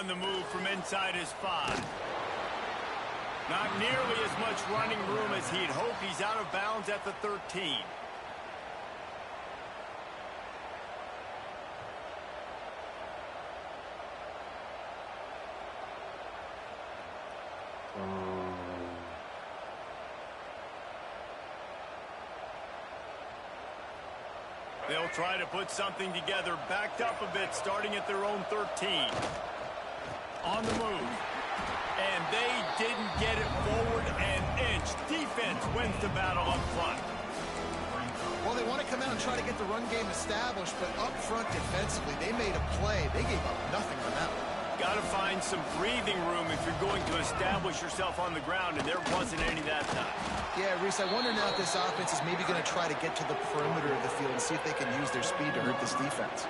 on the move from inside his 5. Not nearly as much running room as he'd hoped. He's out of bounds at the 13. They'll try to put something together, backed up a bit, starting at their own 13. On the move. And they didn't get it forward an inch. Defense wins the battle up front. Well, they want to come out and try to get the run game established, but up front defensively, they made a play. They gave up nothing on that one. Got to find some breathing room if you're going to establish yourself on the ground, and there wasn't any that time. Yeah, Reese, I wonder now if this offense is maybe going to try to get to the perimeter of the field and see if they can use their speed to hurt this defense.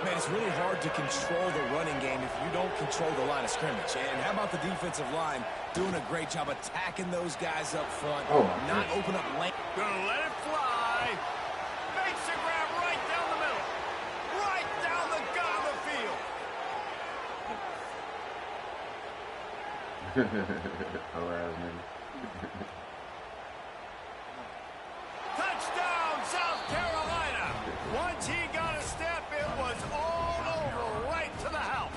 Man, it's really hard to control the running game if you don't control the line of scrimmage. And how about the defensive line doing a great job attacking those guys up front, not open up lane. Gonna let it fly. Makes a grab right down the middle. Right down the gut of the field. Touchdown, South Carolina. Once he got a step, it was all over right to the house.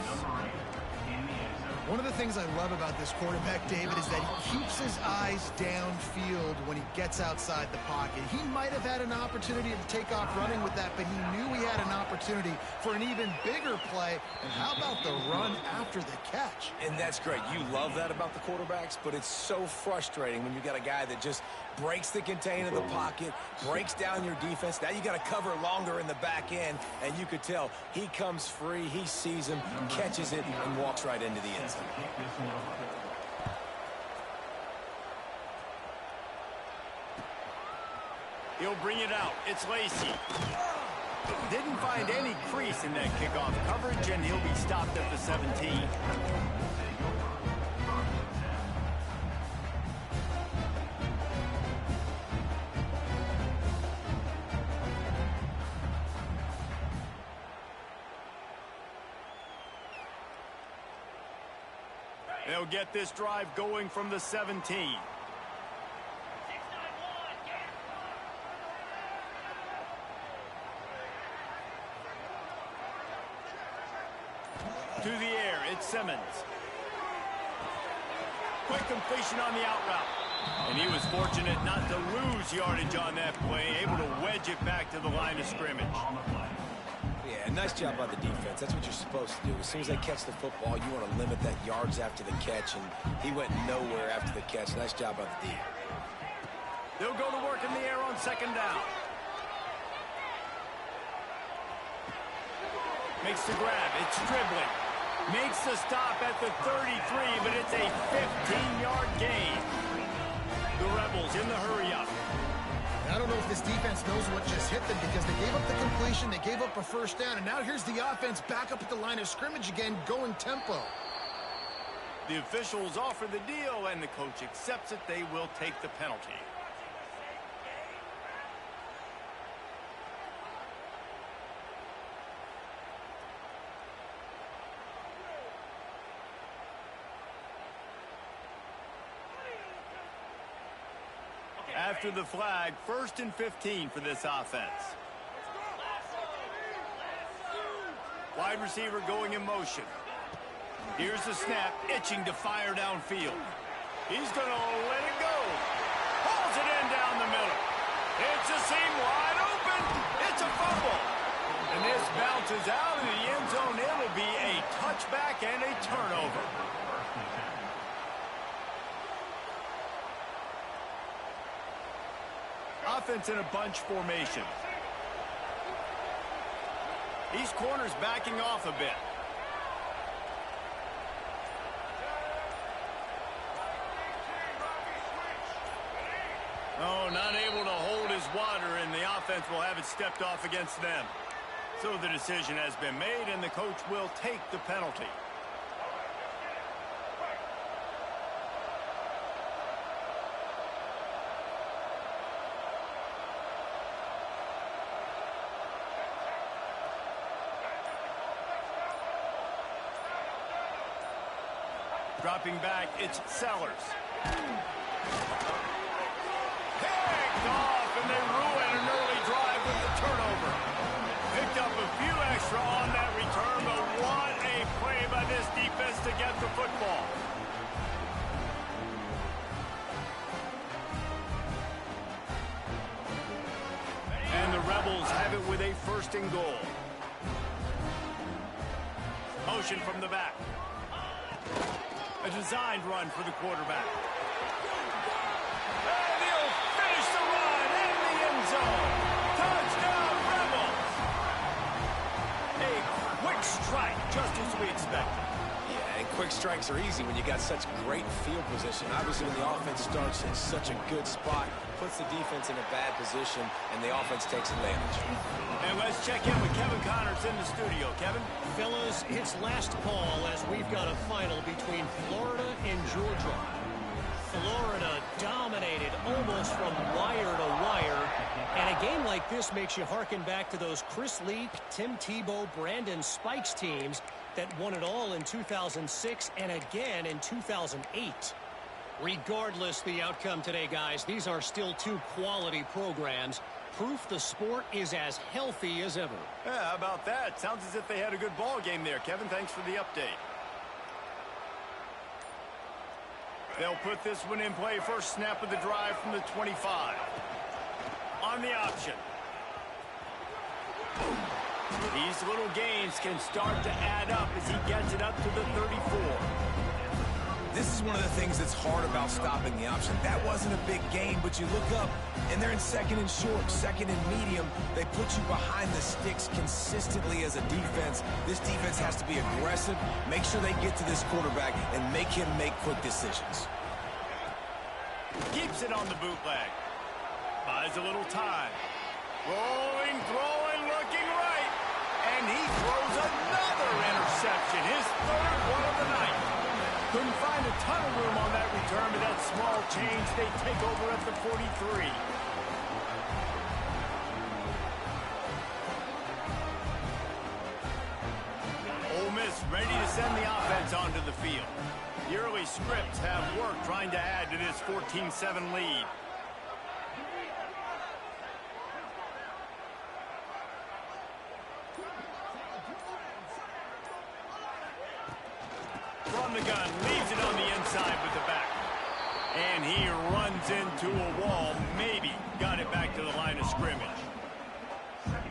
One of the things I love about this quarterback, David, is that he keeps his eyes downfield when he gets outside the pocket. He might have had an opportunity to take off running with that, but he knew he had an opportunity for an even bigger play. And how about the run after the catch? And that's great. You love that about the quarterbacks, but it's so frustrating when you got a guy that just breaks the contain of the pocket, breaks down your defense. Now you got to cover longer in the back end, and you could tell he comes free, he sees him, catches it, and walks right into the end zone. He'll bring it out. It's Lacy. Didn't find any crease in that kickoff coverage, and he'll be stopped at the 17. They'll get this drive going from the 17. To the air, it's Simmons. Quick completion on the out route. And he was fortunate not to lose yardage on that play, able to wedge it back to the line of scrimmage. Yeah, nice job by the defense. That's what you're supposed to do. As soon as they catch the football, you want to limit that yards after the catch, and he went nowhere after the catch. Nice job by the D. They'll go to work in the air on second down. Makes the grab. It's dribbling. Makes the stop at the 33, but it's a 15-yard gain. The Rebels in the hurry-up. I don't know if this defense knows what just hit them because they gave up the completion, they gave up a first down, and now here's the offense back up at the line of scrimmage again, going tempo. The officials offer the deal, and the coach accepts it. They will take the penalty. After the flag, 1st and 15 for this offense. Wide receiver going in motion. Here's the snap, itching to fire downfield. He's going to let it go. Pulls it in down the middle. It's a seam wide open. It's a fumble. And this bounces out of the end zone. It'll be a touchback and a turnover. Offense in a bunch formation. These corners backing off a bit. Oh, not able to hold his water, and the offense will have it stepped off against them. So the decision has been made, and the coach will take the penalty. Dropping back, it's Sellers. Picked off, and they ruin an early drive with the turnover. Picked up a few extra on that return, but what a play by this defense to get the football. And the Rebels have it with a 1st and goal. Motion from the back. A designed run for the quarterback. And he'll finish the run in the end zone. Touchdown, Rebels! A quick strike, just as we expected. Yeah, and quick strikes are easy when you got such great field position. Obviously, when the offense starts in such a good spot, puts the defense in a bad position, and the offense takes advantage. And let's check in with Kevin Connors in the studio. Kevin? Fellas, it's last call as we've got a final between Florida and Georgia. Florida dominated almost from wire to wire. And a game like this makes you harken back to those Chris Leak, Tim Tebow, Brandon Spikes teams that won it all in 2006 and again in 2008. Regardless the outcome today, guys, these are still two quality programs. Proof the sport is as healthy as ever. Yeah, how about that? Sounds as if they had a good ball game there. Kevin, thanks for the update. They'll put this one in play. First snap of the drive from the 25. On the option. These little gains can start to add up as he gets it up to the 34. This is one of the things that's hard about stopping the option. That wasn't a big gain, but you look up, and they're in 2nd and short, 2nd and medium. They put you behind the sticks consistently as a defense. This defense has to be aggressive, make sure they get to this quarterback, and make him make quick decisions. Keeps it on the bootleg. Buys a little time. Rolling, throwing, looking right. And he throws another interception, his 3rd one of the night. Couldn't find a ton of room on that return, but that small change, they take over at the 43. Ole Miss ready to send the offense onto the field. The early scripts have worked trying to add to this 14-7 lead. From the gun, leaves it on the inside with the back. And he runs into a wall, maybe got it back to the line of scrimmage.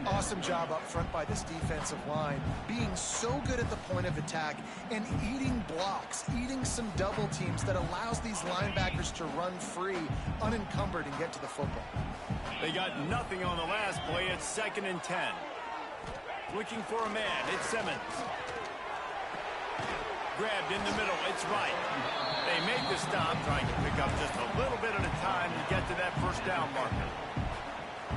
Awesome job up front by this defensive line, being so good at the point of attack and eating blocks, eating some double teams that allows these linebackers to run free, unencumbered, and get to the football. They got nothing on the last play. It's 2nd and 10. Looking for a man. It's Simmons. Grabbed in the middle. It's right. They make the stop, trying to pick up just a little bit at a time to get to that 1st down marker.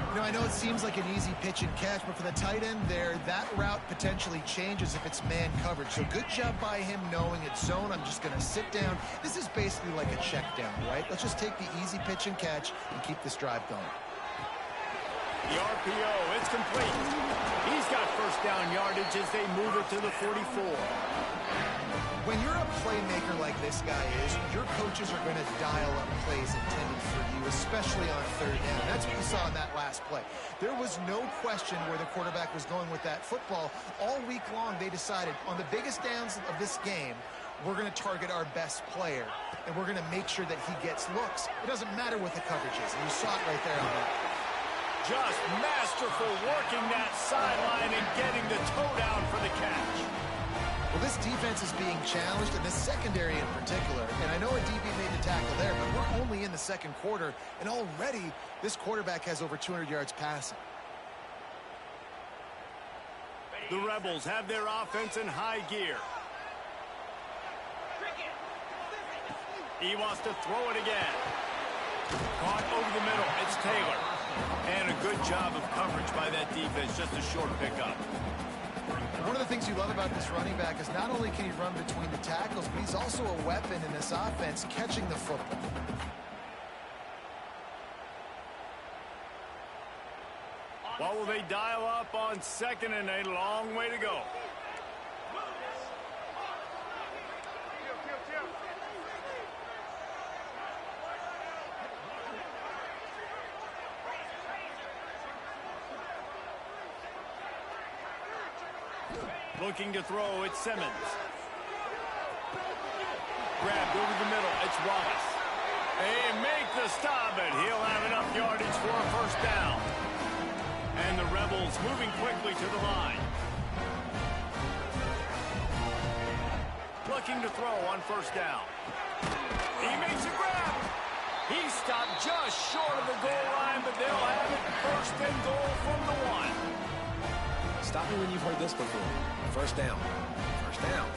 You know, I know it seems like an easy pitch and catch, but for the tight end there, that route potentially changes if it's man coverage. So good job by him knowing it's zone. I'm just going to sit down. This is basically like a check down, right? Let's just take the easy pitch and catch and keep this drive going. The RPO, it's complete. He's got 1st down yardage as they move it to the 44. When you're a playmaker like this guy is, your coaches are going to dial up plays intended for you, especially on 3rd down. That's what you saw in that last play. There was no question where the quarterback was going with that football. All week long, they decided on the biggest downs of this game, we're going to target our best player, and we're going to make sure that he gets looks. It doesn't matter what the coverage is, and you saw it right there on that. Just masterful working that sideline and getting the toe down for the catch. Well, this defense is being challenged, and this secondary in particular. And I know a DB made the tackle there, but we're only in the 2nd quarter, and already this quarterback has over 200 yards passing. The Rebels have their offense in high gear. He wants to throw it again. Caught over the middle. It's Taylor. And a good job of coverage by that defense. Just a short pickup. One of the things you love about this running back is not only can he run between the tackles, but he's also a weapon in this offense, catching the football. What will they dial up on 2nd and a long way to go? Looking to throw, it's Simmons. Grabbed over the middle, it's Wallace. They make the stop, and he'll have enough yardage for a first down. And the Rebels moving quickly to the line. Looking to throw on first down. He makes a grab. He stopped just short of the goal line, but they'll have it first and goal from the 1. Stop me when you've heard this before. First down. First down.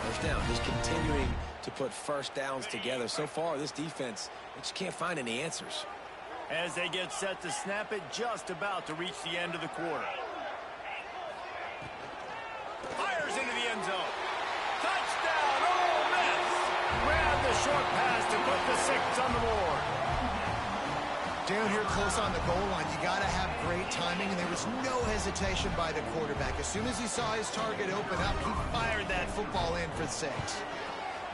First down. Just continuing to put first downs together. So far, this defense, they just can't find any answers. As they get set to snap it, just about to reach the end of the quarter. Fires into the end zone. Touchdown, Ole Miss! Grab the short pass to put the 6 on the board. Down here close on the goal line, you got to have great timing, and there was no hesitation by the quarterback. As soon as he saw his target open up, he fired that football in for 6.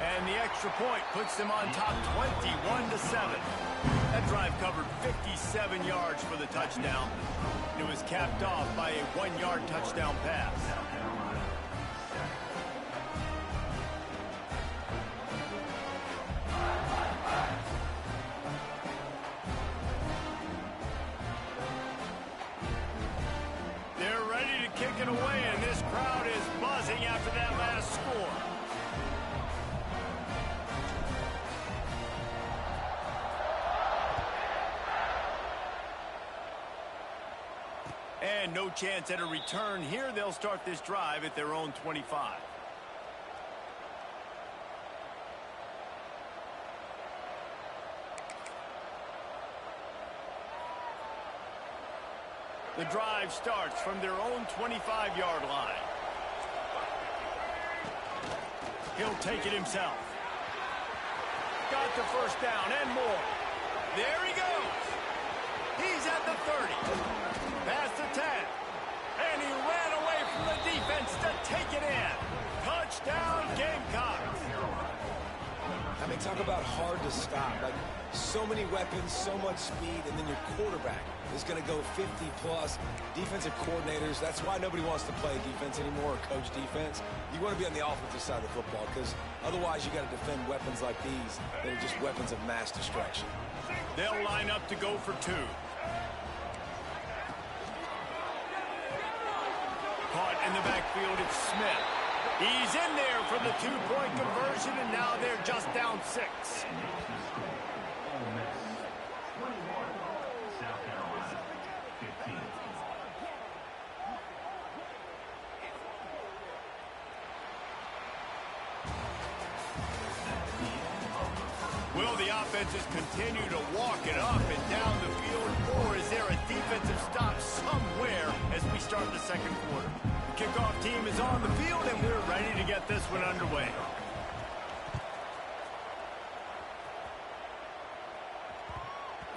And the extra point puts them on top 21-7. That drive covered 57 yards for the touchdown. It was capped off by a 1-yard touchdown pass. They're ready to kick it away, and this crowd is buzzing after that last score. And no chance at a return here. They'll start this drive at their own 25. The drive starts from their own 25-yard line. He'll take it himself. Got the first down and more. There he goes. He's at the 30. Past the 10. And he ran away from the defense to take it in. Touchdown, Gamecocks. I mean, talk about hard to stop. Like, so many weapons, so much speed, and then your quarterback is going to go 50-plus. Defensive coordinators, that's why nobody wants to play defense anymore or coach defense. You want to be on the offensive side of the football because otherwise you got to defend weapons like these that are just weapons of mass destruction. They'll line up to go for 2. Caught in the backfield, it's Smith. He's in there for the 2-point conversion, and now they're just down 6. Will the offenses continue to walk it up and down the field, or is there a defensive stop somewhere as we start the second quarter? The kickoff team is on the field, and we're ready to get this one underway.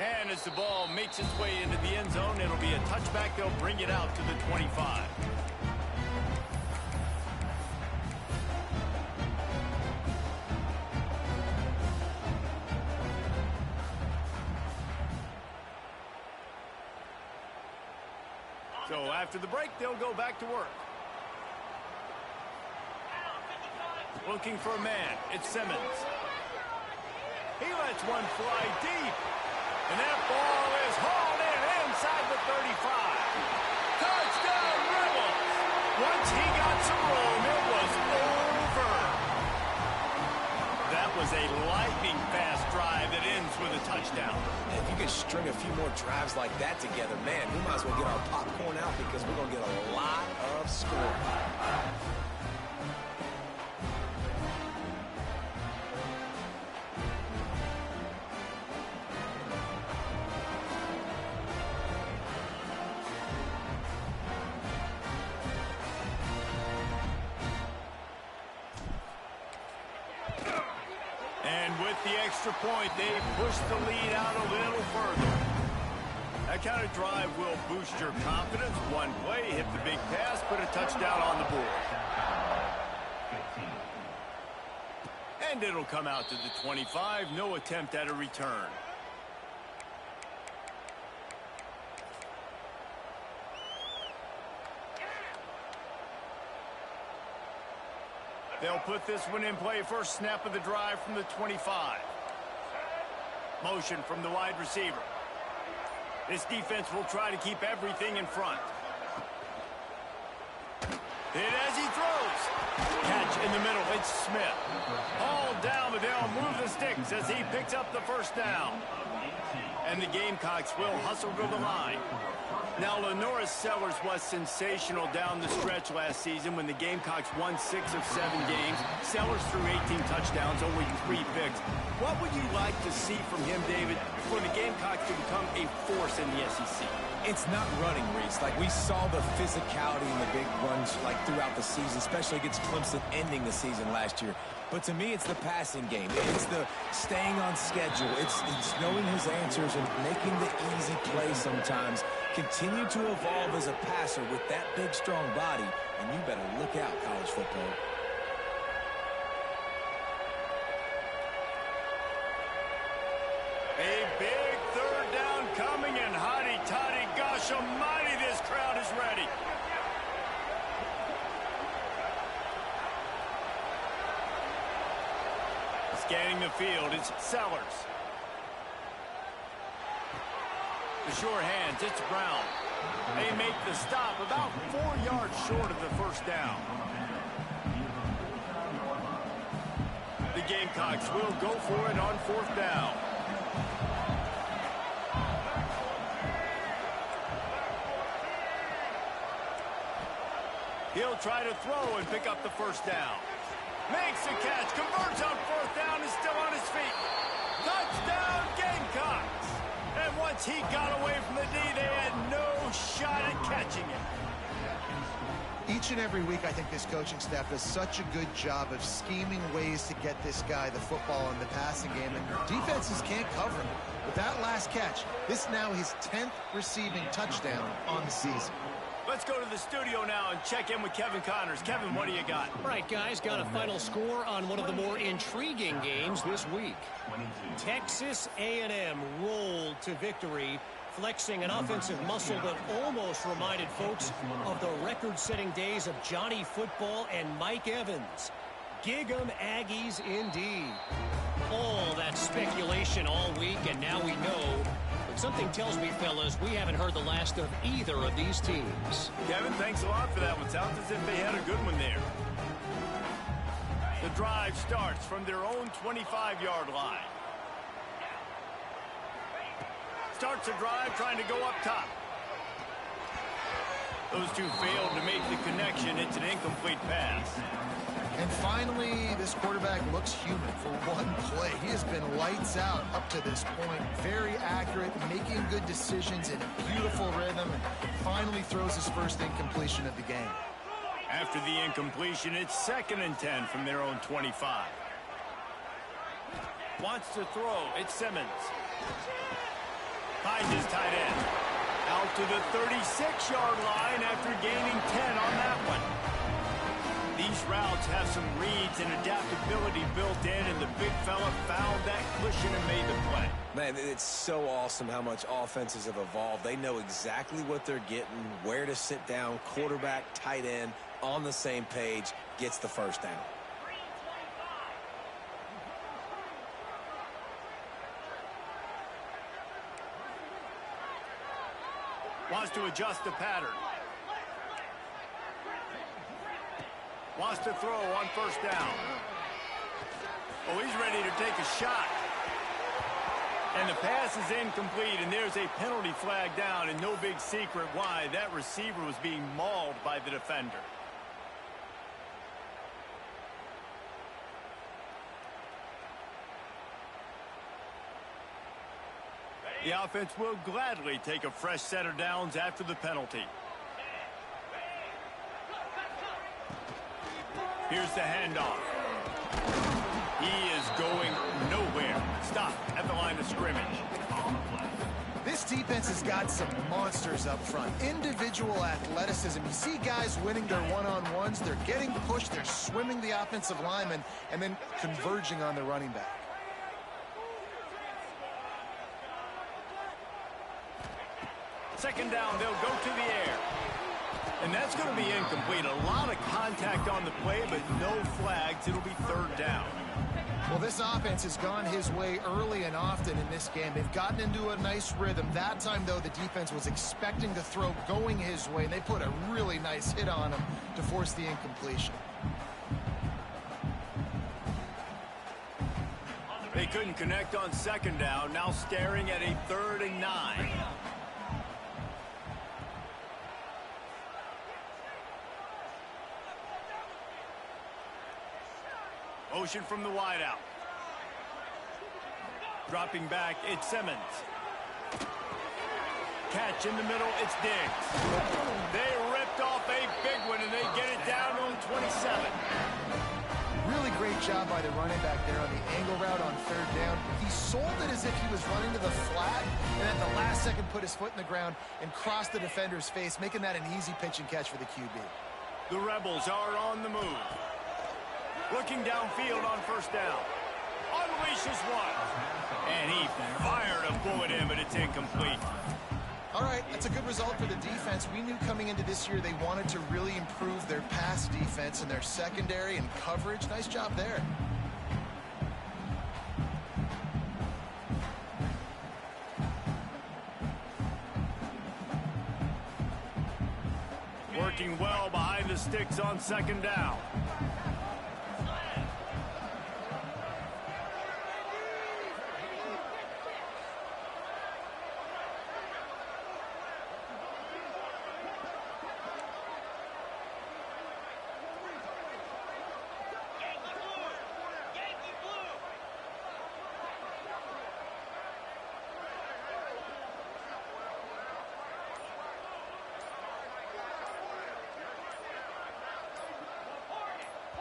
And as the ball makes its way into the end zone, it'll be a touchback. They'll bring it out to the 25. So after the break, they'll go back to work. Looking for a man, it's Simmons. He lets one fly deep. And that ball is hauled in inside the 35. Touchdown, Rebels! Once he got some room, it was over. That was a lightning-fast drive that ends with a touchdown. If you can string a few more drives like that together, man, we might as well get our popcorn out because we're going to get a lot of scoring. The extra point, they push the lead out a little further. That kind of drive will boost your confidence. One play, hit the big pass, put a touchdown on the board. And it'll come out to the 25. No attempt at a return. They'll put this one in play first snap of the drive from the 25. Motion from the wide receiver. This defense will try to keep everything in front. Hit as he throws. Catch in the middle. It's Smith. Hauled down, but they'll move the sticks as he picks up the first down. And the Gamecocks will hustle to the line. Now, Lenoris Sellers was sensational down the stretch last season when the Gamecocks won 6 of 7 games. Sellers threw 18 touchdowns, only 3 picks. What would you like to see from him, David, for the Gamecocks to become a force in the SEC? It's not running, Reese. Like, we saw the physicality in the big runs, like, throughout the season, especially against Clemson ending the season last year. But to me, it's the passing game. It's the staying on schedule. It's knowing his answers and making the easy play sometimes. Continue to evolve as a passer with that big, strong body, and you better look out, college football. A big third down coming, and hotty-toddy, gosh almighty, this crowd is ready. Scanning the field, it's Sellers. The sure hands, it's Brown. They make the stop about 4 yards short of the first down. The Gamecocks will go for it on 4th down. He'll try to throw and pick up the first down. Makes the catch, converts on 4th down, is still on his feet. Touchdown, Gamecocks! And once he got away from the D, they had no shot at catching it. Each and every week, I think this coaching staff does such a good job of scheming ways to get this guy the football in the passing game, and defenses can't cover him. With that last catch, this now his 10th receiving touchdown on the season. Let's go to the studio now and check in with Kevin Connors. Kevin, what do you got? All right, guys, got a final score on one of the more intriguing games this week. Texas A&M rolled to victory, flexing an offensive muscle that almost reminded folks of the record-setting days of Johnny Football and Mike Evans. Gig 'em Aggies indeed. All that speculation all week, and now we know. But something tells me, fellas, we haven't heard the last of either of these teams. Kevin, thanks a lot for that one. Sounds as if they had a good one there. The drive starts from their own 25-yard line. Starts the drive trying to go up top. Those two failed to make the connection. It's an incomplete pass. And finally, this quarterback looks human for one play. He has been lights out up to this point. Very accurate, making good decisions in a beautiful rhythm, and finally throws his first incompletion of the game. After the incompletion, it's 2nd and 10 from their own 25. Wants to throw. It's Simmons. Finds his tight end. Out to the 36-yard line after gaining 10 on that one. These routes have some reads and adaptability built in, and the big fella found that cushion and made the play. Man, it's so awesome how much offenses have evolved. They know exactly what they're getting, where to sit down, quarterback, tight end, on the same page, gets the first down. Wants to adjust the pattern. Wants to throw on 1st down. Oh, he's ready to take a shot. And the pass is incomplete, and there's a penalty flag down, and no big secret why. That receiver was being mauled by the defender. The offense will gladly take a fresh set of downs after the penalty. Here's the handoff. He is going nowhere. Stop at the line of scrimmage. This defense has got some monsters up front. Individual athleticism. You see guys winning their one-on-ones. They're getting pushed. They're swimming the offensive lineman and then converging on the running back. Second down, they'll go to the air. And that's going to be incomplete. A lot of contact on the play, but no flags. It'll be third down. Well, this offense has gone his way early and often in this game. They've gotten into a nice rhythm. That time, though, the defense was expecting the throw going his way, and they put a really nice hit on him to force the incompletion. They couldn't connect on second down. Now staring at a 3rd and 9. Motion from the wideout. Dropping back, it's Simmons. Catch in the middle, it's Diggs. They ripped off a big one, and they get it down on 27. Really great job by the running back there on the angle route on 3rd down. He sold it as if he was running to the flat, and at the last second put his foot in the ground and crossed the defender's face, making that an easy pitch and catch for the QB. The Rebels are on the move. Looking downfield on 1st down. Unleashes one. And he fired a bullet in, but it's incomplete. All right, that's a good result for the defense. We knew coming into this year they wanted to really improve their pass defense and their secondary and coverage. Nice job there. Working well behind the sticks on 2nd down.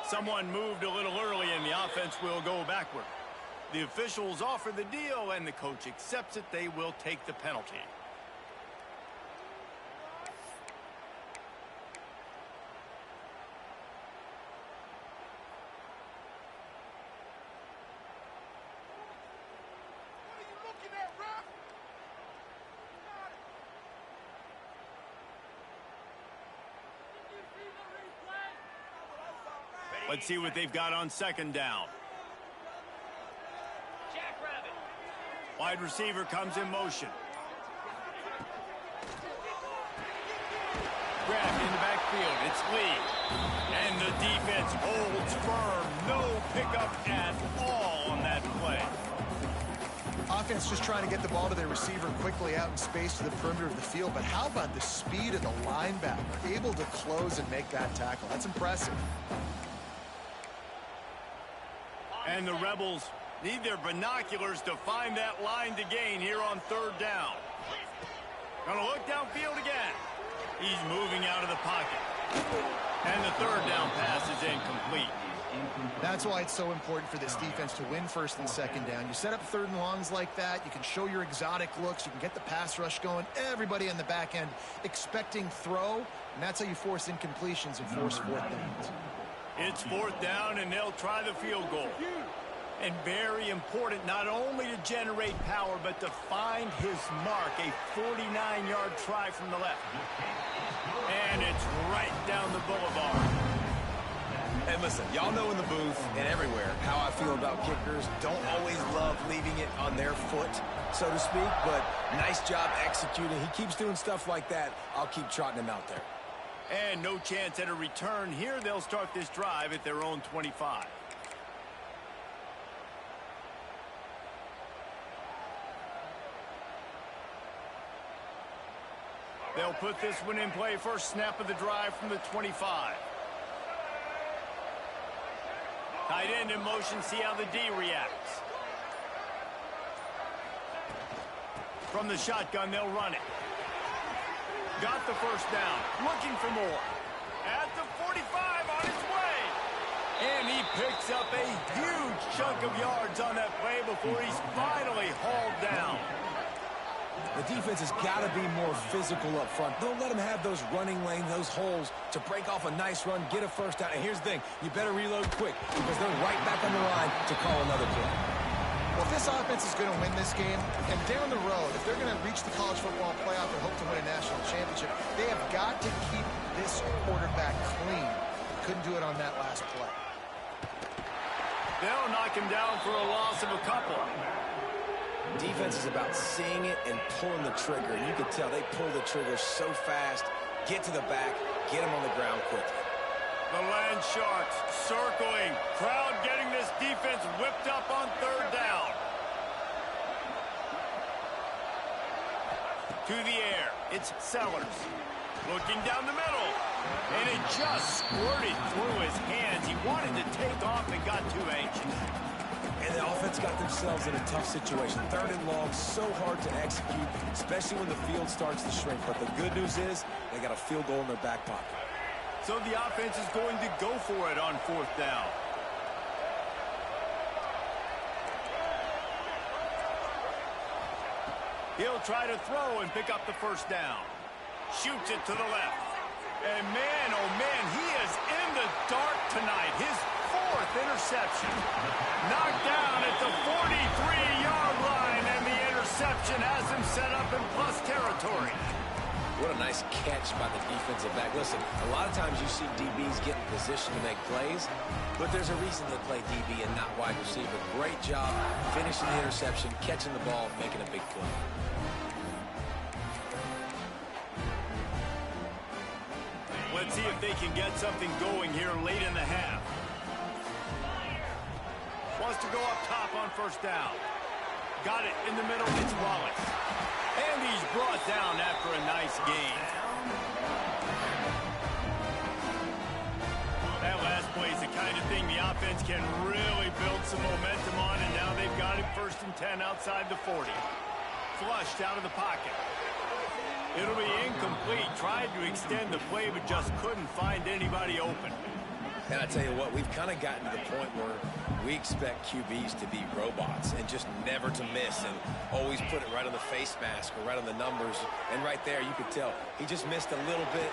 Someone moved a little early, and the offense will go backward. The officials offer the deal, and the coach accepts it. They will take the penalty. Let's see what they've got on 2nd down. Wide receiver comes in motion. Grabbed in the backfield. It's Lee. And the defense holds firm. No pickup at all on that play. Offense just trying to get the ball to their receiver quickly out in space to the perimeter of the field. But how about the speed of the linebacker? Able to close and make that tackle. That's impressive. And the Rebels need their binoculars to find that line to gain here on 3rd down. Gonna look downfield again. He's moving out of the pocket. And the 3rd down pass is incomplete. That's why it's so important for this defense to win 1st and 2nd down. You set up 3rd and longs like that. You can show your exotic looks. You can get the pass rush going. Everybody on the back end expecting throw. And that's how you force incompletions and force 4th downs. It's 4th down, and they'll try the field goal. And very important, not only to generate power, but to find his mark. A 49-yard try from the left. And it's right down the boulevard. And listen, y'all know in the booth and everywhere how I feel about kickers. Don't always love leaving it on their foot, so to speak, but nice job executing. He keeps doing stuff like that. I'll keep trotting him out there. And no chance at a return here. They'll start this drive at their own 25. They'll put this one in play. First snap of the drive from the 25. Tight end in motion. See how the D reacts. From the shotgun, they'll run it. Got the 1st down. Looking for more. At the 45 on his way. And he picks up a huge chunk of yards on that play before he's finally hauled down. The defense has got to be more physical up front. Don't let them have those running lanes, those holes to break off a nice run, get a 1st down. And here's the thing, you better reload quick because they're right back on the line to call another play. Well, if this offense is going to win this game, and down the road, if they're going to reach the college football playoff and hope to win a national championship, they have got to keep this quarterback clean. Couldn't do it on that last play. They'll knock him down for a loss of a couple. Defense is about seeing it and pulling the trigger. And you can tell they pull the trigger so fast, get to the back, get him on the ground quickly. The Land Sharks circling. Crowd getting this defense whipped up on third down. To the air. It's Sellers. Looking down the middle. And it just squirted through his hands. He wanted to take off and got too anxious. And the offense got themselves in a tough situation. Third and long, so hard to execute, especially when the field starts to shrink. But the good news is they got a field goal in their back pocket. So the offense is going to go for it on fourth down. He'll try to throw and pick up the first down. Shoots it to the left. And man, oh man, he is in the dark tonight. His fourth interception. Knocked down at the 43-yard line, and the interception has him set up in plus territory. What a nice catch by the defensive back. Listen, a lot of times you see DBs get in position to make plays, but there's a reason they play DB and not wide receiver. Great job finishing the interception, catching the ball, making a big play. Let's see if they can get something going here late in the half. Wants to go up top on first down. Got it in the middle. It's Wallace. And he's brought down after a nice gain. That last play is the kind of thing the offense can really build some momentum on, and now they've got it 1st and 10 outside the 40. Flushed out of the pocket. It'll be incomplete. Tried to extend the play, but just couldn't find anybody open. And I tell you what, we've kind of gotten to the point where we expect QBs to be robots and just never to miss and always put it right on the face mask or right on the numbers. And right there, you could tell he just missed a little bit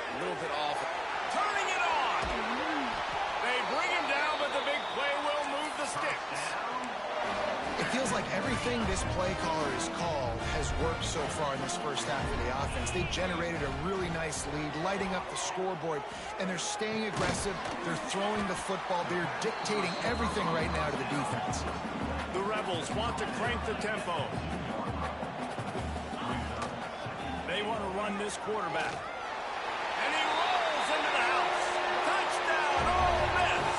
off. Turning it on! They bring him down, but the big play will move the sticks. It feels like everything this play caller has called has worked so far in this first half of the offense. They generated a really nice lead, lighting up the scoreboard, and they're staying aggressive. They're throwing the football. They're dictating everything right now to the defense. The Rebels want to crank the tempo. They want to run this quarterback. And he rolls into the house. Touchdown, Ole Miss!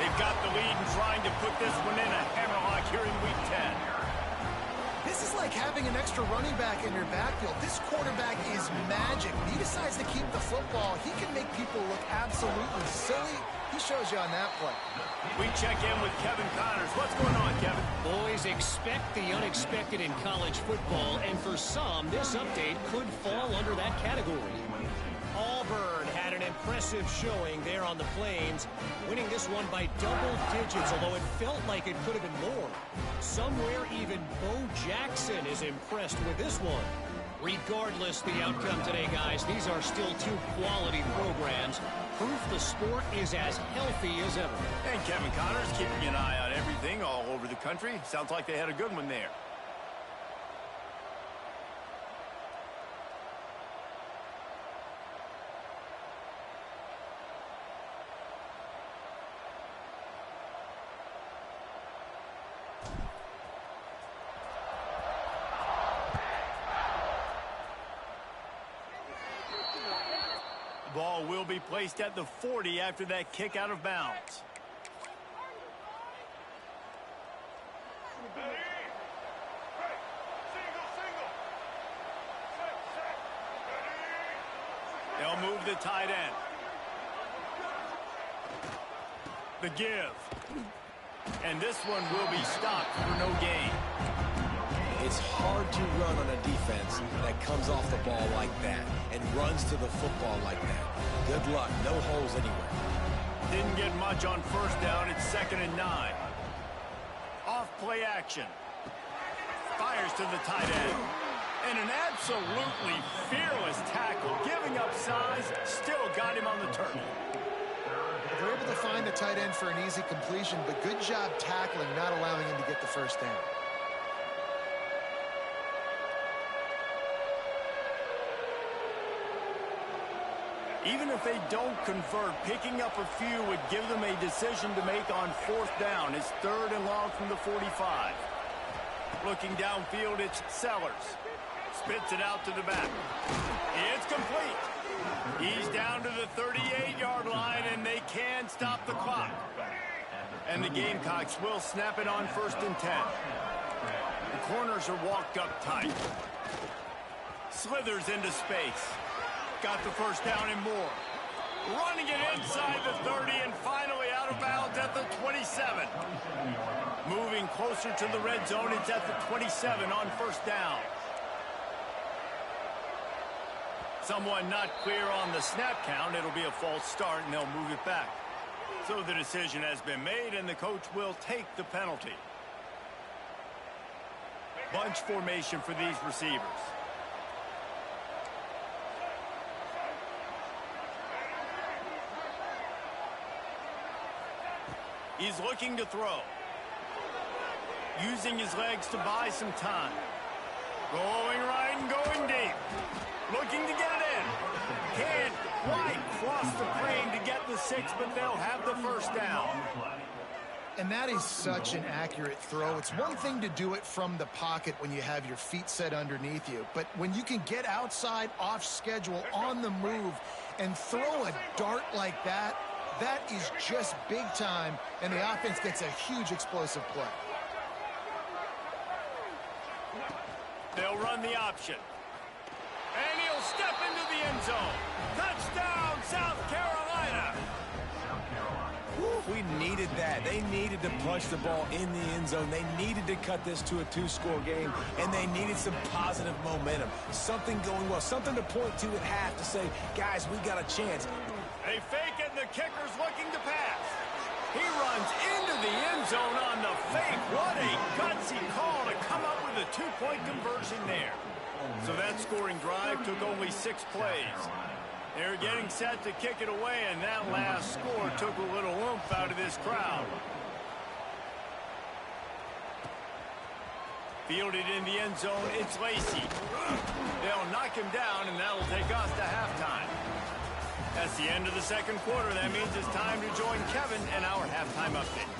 They've got the lead and trying to put this one in a hammerlock here in Week 10. This is like having an extra running back in your backfield. This quarterback is magic. When he decides to keep the football, he can make people look absolutely silly. He shows you on that play. We check in with Kevin Connors. What's going on, Kevin? Boys, expect the unexpected in college football, and for some, this update could fall under that category. Auburn had an impressive showing there on the Plains, winning this one by double digits, although it felt like it could have been more. Somewhere even Bo Jackson is impressed with this one. Regardless the outcome today, guys, these are still two quality programs. Proof the sport is as healthy as ever. And Kevin Connors keeping an eye on everything all over the country. Sounds like they had a good one there. Ball will be placed at the 40 after that kick out of bounds. They'll move the tight end. The give. And this one will be stopped for no gain. It's hard to run on a defense that comes off the ball like that and runs to the football like that. Good luck. No holes anywhere. Didn't get much on first down. It's 2nd and 9. Off play action. Fires to the tight end. And an absolutely fearless tackle. Giving up size. Still got him on the turn. They're able to find the tight end for an easy completion, but good job tackling, not allowing him to get the first down. Even if they don't convert, picking up a few would give them a decision to make on 4th down. It's 3rd and long from the 45. Looking downfield, it's Sellers. Spits it out to the back. It's complete. He's down to the 38-yard line, and they can stop the clock. And the Gamecocks will snap it on 1st and 10. The corners are walked up tight. Slithers into space. Got the 1st down and more. Running it inside the 30 and finally out of bounds at the 27. Moving closer to the red zone, it's at the 27 on 1st down. Someone not clear on the snap count. It'll be a false start, and they'll move it back. So the decision has been made, and the coach will take the penalty. Bunch formation for these receivers. He's looking to throw. Using his legs to buy some time. Going right and going deep. Looking to get it in. Can't quite cross the plane to get the 6, but they'll have the 1st down. And that is such an accurate throw. It's one thing to do it from the pocket when you have your feet set underneath you, but when you can get outside, off schedule, on the move, and throw a dart like that, that is just big time, and the offense gets a huge explosive play. They'll run the option. And he'll step into the end zone. Touchdown, South Carolina. We needed that. They needed to punch the ball in the end zone. They needed to cut this to a 2-score game, and they needed some positive momentum. Something going well, something to point to at half to say, guys, we got a chance. They fake it, and the kicker's looking to pass. He runs into the end zone on the fake. What a gutsy call to come up with a 2-point conversion there. So that scoring drive took only 6 plays. They're getting set to kick it away, and that last score took a little oomph out of this crowd. Fielded in the end zone, it's Lacey. They'll knock him down, and that'll take us to halftime. That's the end of the 2nd quarter. That means it's time to join Kevin and our halftime update.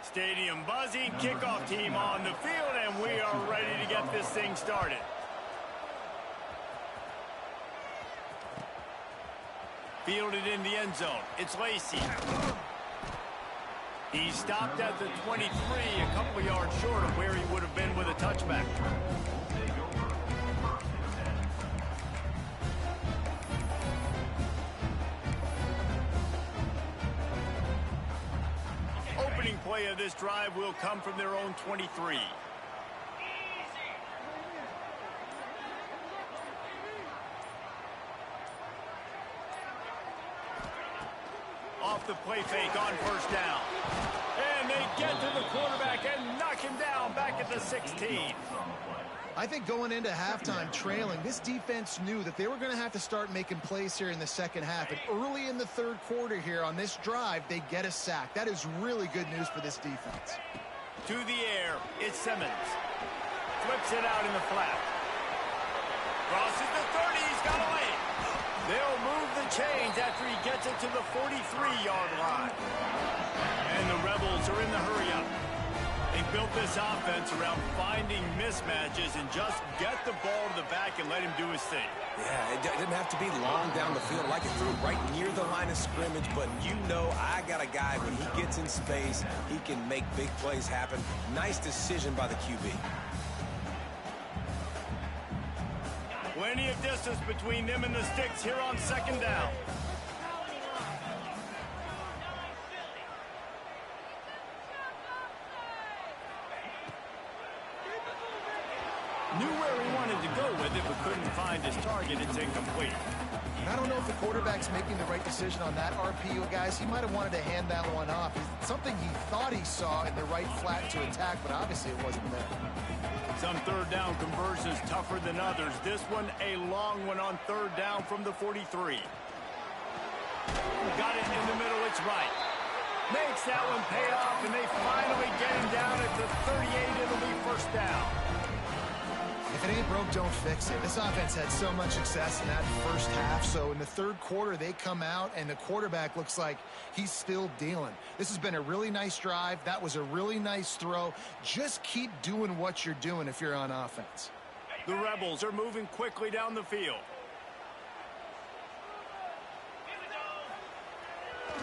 Stadium buzzing, kickoff team on the field, and we are ready to get this thing started. Fielded in the end zone, it's Lacey. He stopped at the 23, a couple of yards short of where he would have been with a touchback. Opening play of this drive will come from their own 23. Off the play fake on 1st down. And they get to the quarterback and knock him down back at the 16. I think going into halftime trailing, this defense knew that they were going to have to start making plays here in the 2nd half. And early in the 3rd quarter here on this drive, they get a sack. That is really good news for this defense. To the air, it's Simmons. Flips it out in the flat. Crosses the 30, he's got a lane. They'll move the chains after he gets it to the 43-yard line. And the Rebels are in the hurry-up. They built this offense around finding mismatches and just get the ball to the back and let him do his thing. Yeah, it didn't have to be long down the field. Like it threw right near the line of scrimmage, but you know I got a guy, when he gets in space, he can make big plays happen. Nice decision by the QB. Plenty of distance between them and the sticks here on 2nd down. Knew where he wanted to go with it, but couldn't find his target. It's incomplete. I don't know if the quarterback's making the right decision on that RPO, guys. He might have wanted to hand that one off. It's something he thought he saw in the right flat to attack, but obviously it wasn't there. Some 3rd down conversions tougher than others. This one a long one on 3rd down from the 43. Got it in the middle, it's right. Makes that one pay off, and they finally get him down at the 38. It'll be 1st down. If it ain't broke, don't fix it. This offense had so much success in that first half, so in the third quarter, they come out, and the quarterback looks like he's still dealing. This has been a really nice drive. That was a really nice throw. Just keep doing what you're doing if you're on offense. The Rebels are moving quickly down the field.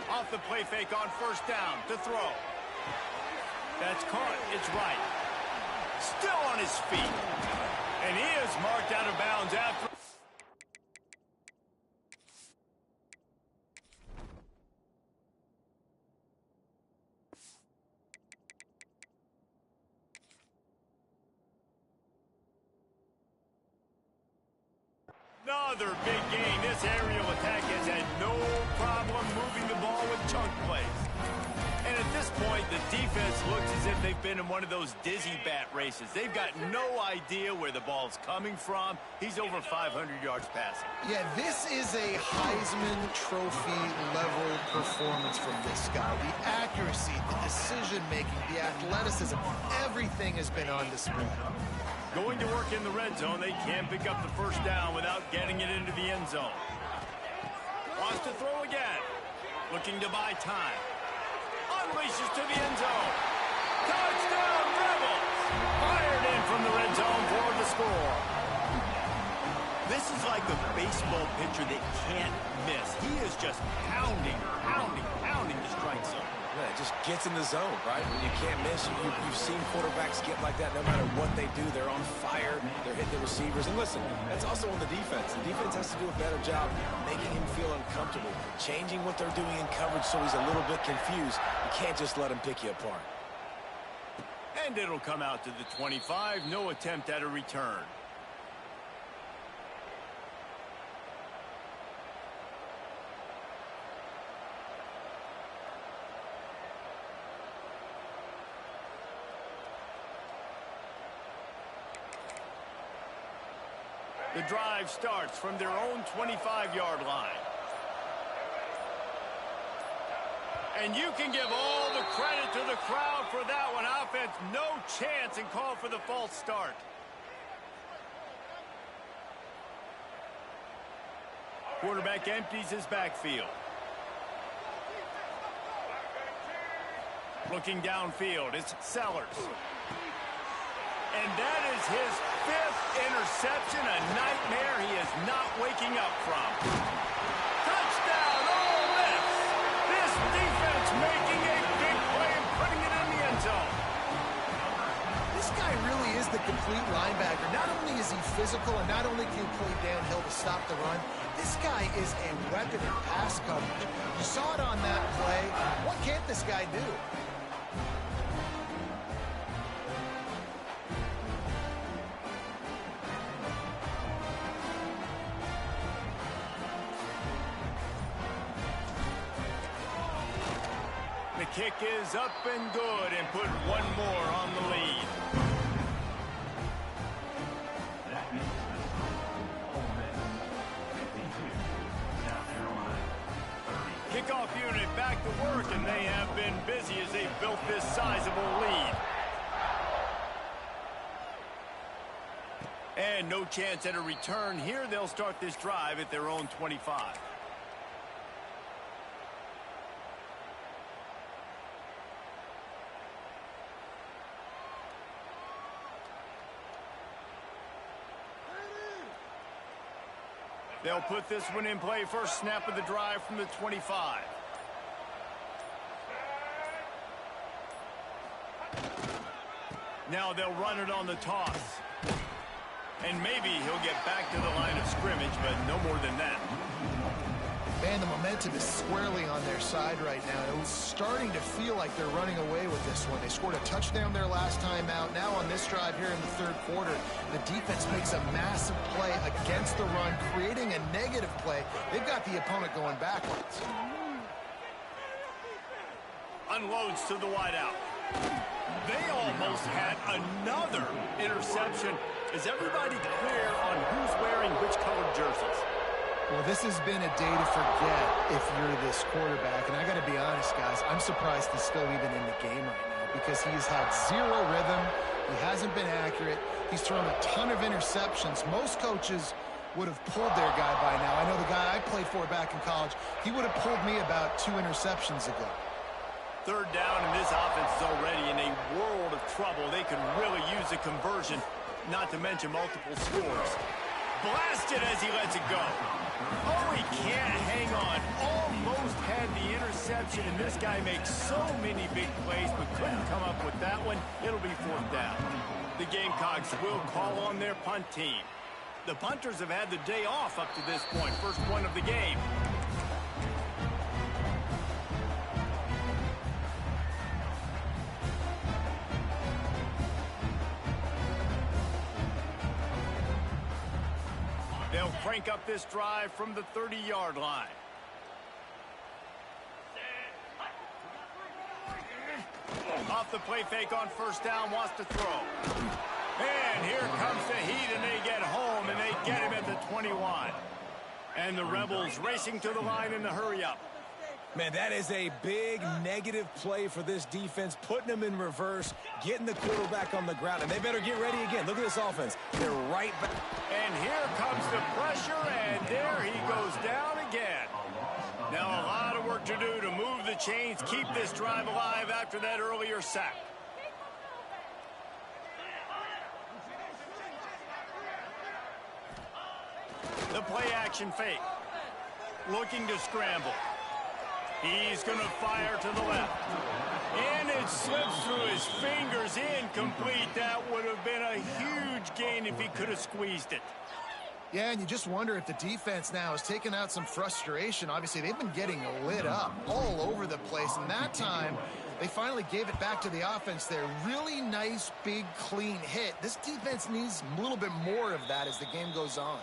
Off the play fake on first down to throw. That's caught. It's right. Still on his feet. And he is marked out of bounds after. Another big gain. This aerial attack has had no problem moving the ball with chunk plays. And at this point, the defense looks as if they've been in one of those dizzy bat races. They've got no idea where the ball's coming from. He's over 500 yards passing. Yeah, this is a Heisman Trophy level performance from this guy. The accuracy, the decision-making, the athleticism, everything has been on display. Going to work in the red zone, they can't pick up the first down without getting it into the end zone. Wants to throw again. Looking to buy time. Unleashes to the end zone. Touchdown, Rebels! Fired in from the red zone for the score. This is like a baseball pitcher that can't miss. He is just pounding the strike zone. Yeah, it just gets in the zone, right? When you can't miss, you've seen quarterbacks get like that no matter what they do. They're on fire. They're hitting the receivers. And listen, that's also on the defense. The defense has to do a better job making him feel uncomfortable, changing what they're doing in coverage so he's a little bit confused. You can't just let him pick you apart. And it'll come out to the 25. No attempt at a return. The drive starts from their own 25-yard line. And you can give all the credit to the crowd for that one. Offense, no chance, and call for the false start. Quarterback empties his backfield. Looking downfield, it's Sellers. And that is his 5th interception, a nightmare he is not waking up from. Touchdown, Ole Miss! This defense making a big play and putting it in the end zone. This guy really is the complete linebacker. Not only is he physical and not only can he play downhill to stop the run, this guy is a weapon in pass coverage. You saw it on that play. What can't this guy do? The kick is up and good and put one more on the lead. Kickoff unit back to work, and they have been busy as they built this sizable lead. And no chance at a return here. They'll start this drive at their own 25. They'll put this one in play. First snap of the drive from the 25. Now they'll run it on the toss. And maybe he'll get back to the line of scrimmage, but no more than that. Man, the momentum is squarely on their side right now. It was starting to feel like they're running away with this one. They scored a touchdown their last time out. Now on this drive here in the third quarter, the defense makes a massive play against the run, creating a negative play. They've got the opponent going backwards. Unloads to the wideout. They almost had another interception. Is everybody clear on who's wearing which colored jerseys? Well, this has been a day to forget if you're this quarterback. And I got to be honest, guys, I'm surprised he's still even in the game right now because he's had zero rhythm. He hasn't been accurate. He's thrown a ton of interceptions. Most coaches would have pulled their guy by now. I know the guy I played for back in college, he would have pulled me about 2 interceptions ago. Third down, and this offense is already in a world of trouble. They can really use a conversion, not to mention multiple scores. Blasted as he lets it go. Oh, he can't hang on. Almost had the interception, and this guy makes so many big plays, but couldn't come up with that one. It'll be 4th down. The Gamecocks will call on their punt team. The punters have had the day off up to this point. First one of the game. They'll crank up this drive from the 30-yard line. Off the play fake on first down, wants to throw. And here comes the heat, and they get home, and they get him at the 21. And the Rebels racing to the line in the hurry-up. Man, that is a big negative play for this defense, putting them in reverse, getting the quarterback on the ground, and they better get ready again. Look at this offense. They're right back. And here comes the pressure, and there he goes down again. Now a lot of work to do to move the chains, keep this drive alive after that earlier sack. The play-action fake. Looking to scramble. He's going to fire to the left. And it slips through his fingers, incomplete. That would have been a huge gain if he could have squeezed it. Yeah, and you just wonder if the defense now has taken out some frustration. Obviously, they've been getting lit up all over the place. And that time, they finally gave it back to the offense there. Really nice, big, clean hit. This defense needs a little bit more of that as the game goes on.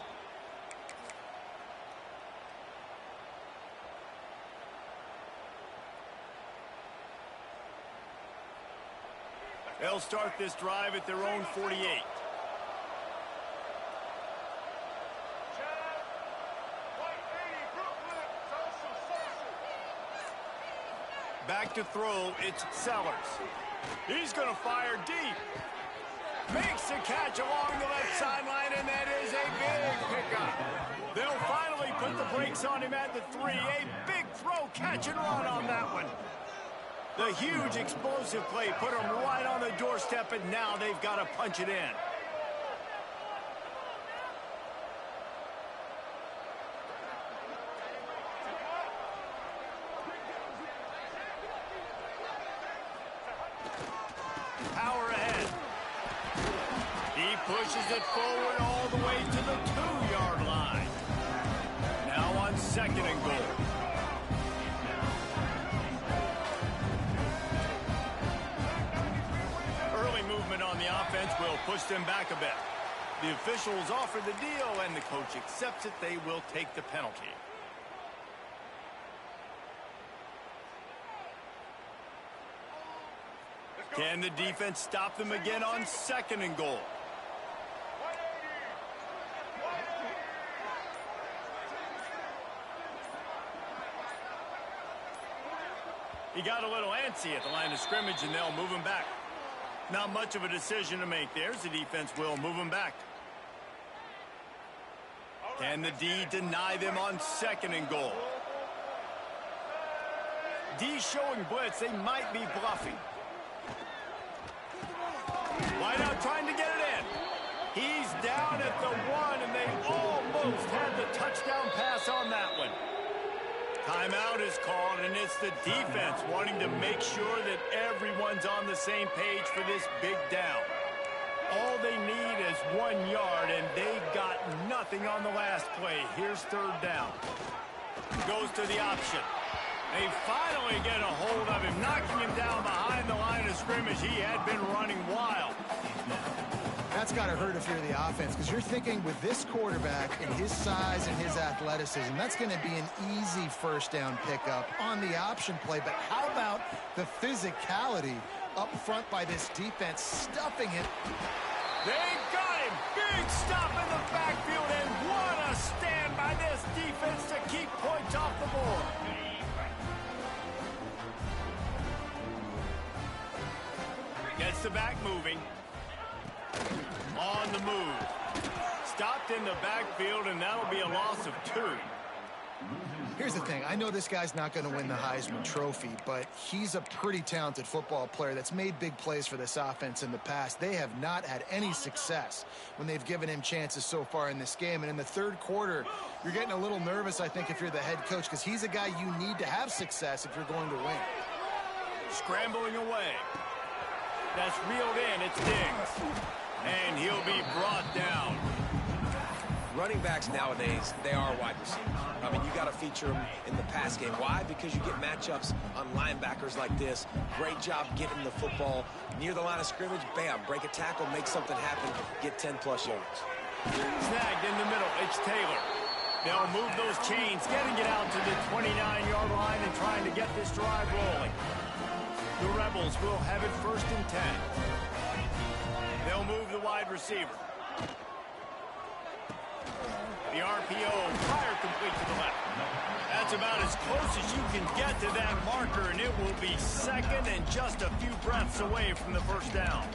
They'll start this drive at their own 48. Back to throw, it's Sellers. He's going to fire deep. Makes the catch along the left sideline, and that is a big pickup. They'll finally put the brakes on him at the 3. A big throw, catch and run on that one. The huge explosive play put them right on the doorstep, and now they've got to punch it in. Power ahead. He pushes it forward all the way to the 2-yard line. Now on 2nd and goal. On the offense will push them back a bit. The officials offer the deal, and the coach accepts it. They will take the penalty. Can the defense stop them again on 2nd and goal? He got a little antsy at the line of scrimmage, and they'll move him back. Not much of a decision to make there. The defense will move him back. Can the D deny them on 2nd and goal? D showing blitz. They might be bluffing. Wide out trying to get it in. He's down at the 1, and they almost had the touchdown pass on that one. Timeout is called, and it's the defense wanting to make sure that everyone's on the same page for this big down. All they need is 1 yard, and they got nothing on the last play. Here's 3rd down. Goes to the option. They finally get a hold of him, knocking him down behind the line of scrimmage. He had been running wild. That's got to hurt if you're the offense, because you're thinking with this quarterback and his size and his athleticism, that's going to be an easy 1st down pickup on the option play. But how about the physicality up front by this defense, stuffing it? They got him. Big stop in the backfield, and what a stand by this defense to keep points off the board. Gets the back moving. On the move. Stopped in the backfield, and that'll be a loss of 2. Here's the thing. I know this guy's not going to win the Heisman Trophy, but he's a pretty talented football player that's made big plays for this offense in the past. They have not had any success when they've given him chances so far in this game. And in the third quarter, you're getting a little nervous, I think, if you're the head coach, because he's a guy you need to have success if you're going to win. Scrambling away. That's reeled in. It's Diggs. And he'll be brought down. Running backs nowadays, they are wide receivers. I mean, you got to feature them in the pass game. Why? Because you get matchups on linebackers like this. Great job getting the football near the line of scrimmage. Bam, break a tackle, make something happen, get 10-plus yards. Snagged in the middle. It's Taylor. They'll move those chains, getting it out to the 29-yard line and trying to get this drive rolling. The Rebels will have it 1st and 10. They'll move the wide receiver. The RPO, fire complete to the left. That's about as close as you can get to that marker, and it will be 2nd and just a few breaths away from the 1st down.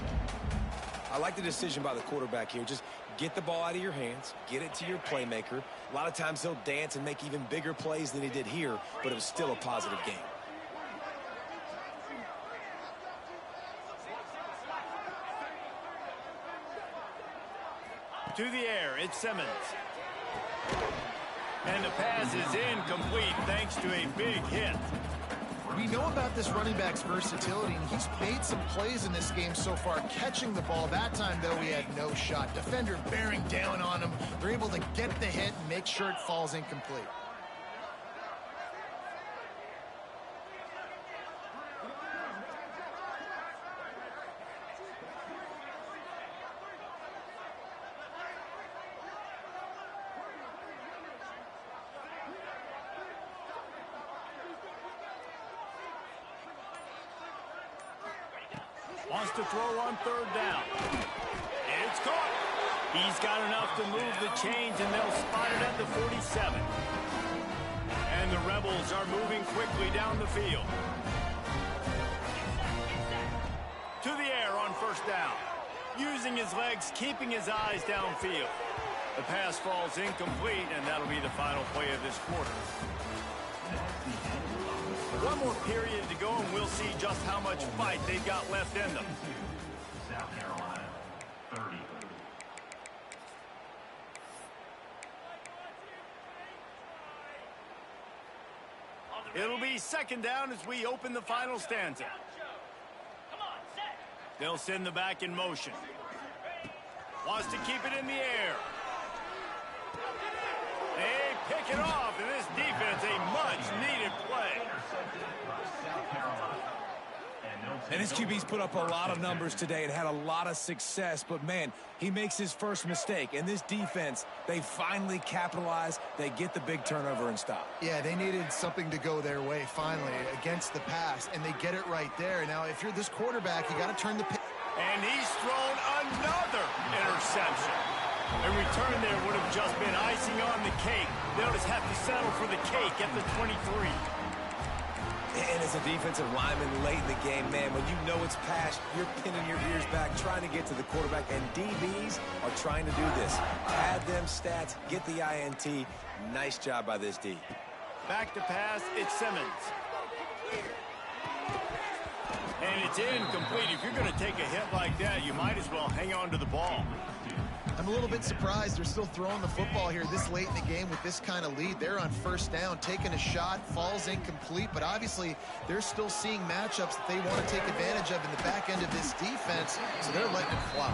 I like the decision by the quarterback here. Just get the ball out of your hands, get it to your playmaker. A lot of times he'll dance and make even bigger plays than he did here, but it was still a positive game. To the air, it's Simmons. And the pass is incomplete thanks to a big hit. We know about this running back's versatility, and he's made some plays in this game so far, catching the ball. That time, though, he had no shot. Defender bearing down on him. They're able to get the hit and make sure it falls incomplete. Wants to throw on 3rd down. It's caught. He's got enough to move the chains, and they'll spot it at the 47. And the Rebels are moving quickly down the field. To the air on 1st down. Using his legs, keeping his eyes downfield. The pass falls incomplete, and that'll be the final play of this quarter. One more period to go, and we'll see just how much fight they've got left in them. South Carolina, 30. It'll be 2nd down as we open the final stanza. They'll send the back in motion. Wants to keep it in the air. They pick it off, and this defense, a much-needed play. And his QB's put up a lot of numbers today and had a lot of success, but man, he makes his first mistake. And this defense, they finally capitalize. They get the big turnover and stop. Yeah, they needed something to go their way finally against the pass, and they get it right there. Now, if you're this quarterback, you got to turn the pitch. And he's thrown another interception. A return there would have just been icing on the cake. They'll just have to settle for the cake at the 23. And as a defensive lineman late in the game, man, when you know it's past, you're pinning your ears back, trying to get to the quarterback, and DBs are trying to do this. Add them stats, get the INT. Nice job by this D. Back to pass, it's Simmons. And it's incomplete. If you're going to take a hit like that, you might as well hang on to the ball. I'm a little bit surprised they're still throwing the football here this late in the game with this kind of lead. They're on 1st down, taking a shot, falls incomplete, but obviously they're still seeing matchups that they want to take advantage of in the back end of this defense, so they're letting it fly.